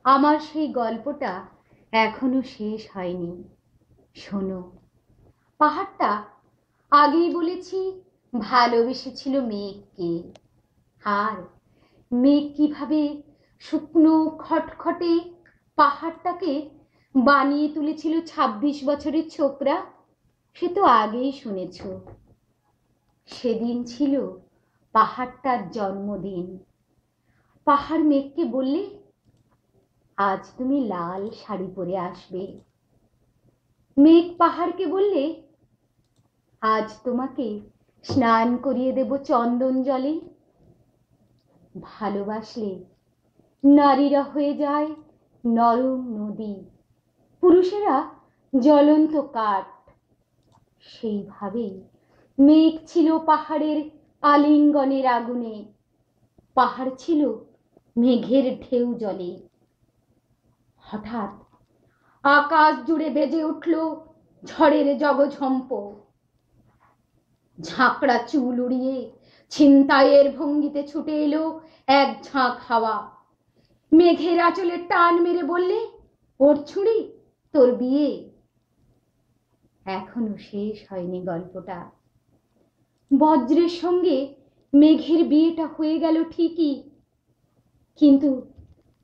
আমার সেই গল্পটা এখনো শেষ হয়নি। শোনো, পাহাড়টা আগেই বলেছি ভালোবেসেছিল মেঘকে। আর মেঘ কিভাবে শুকনো খটখটে পাহাড়টাকে বানিয়ে তুলেছিল ২৬ বছরের ছোকরা, সে তো আগেই শুনেছ। সেদিন ছিল পাহাড়টার জন্মদিন। পাহাড় মেঘকে বললে, আজ তুমি লাল শাড়ি পরে আসবে। মেঘ পাহাড়কে বললে, আজ তোমাকে স্নান করিয়ে দেব চন্দন জলে। ভালোবাসলে নারীরা হয়ে যায় নরম নদী, পুরুষেরা জ্বলন্ত কাঠ। সেইভাবেই মেঘ ছিল পাহাড়ের আলিঙ্গনের আগুনে, পাহাড় ছিল মেঘের ঢেউ জলে। হঠাৎ আকাশ জুড়ে বেজে উঠল ঝড়ের জগঝম্প। ঝাঁকড়া চুল উড়িয়ে ছিনতাইয়ের ভঙ্গিতে ছুটে এলো এক ঝাঁক হাওয়া। মেঘের আঁচলে টান মেরে বললে, ওর ছুঁড়ি তোর বিয়ে। এখনো শেষ হয়নি গল্পটা। বজ্রের সঙ্গে মেঘের বিয়েটা হয়ে গেল ঠিকই, কিন্তু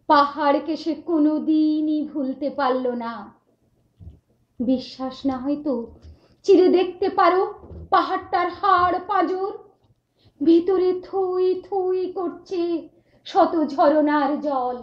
পাহাড়কে সে কোনোদিনই ভুলতে পারল না। বিশ্বাস না হয়তো চিরে দেখতে পারো পাহাড়টার হাড় পাঁজর। ভিতরে থই থই করছে শত ঝরনার জল।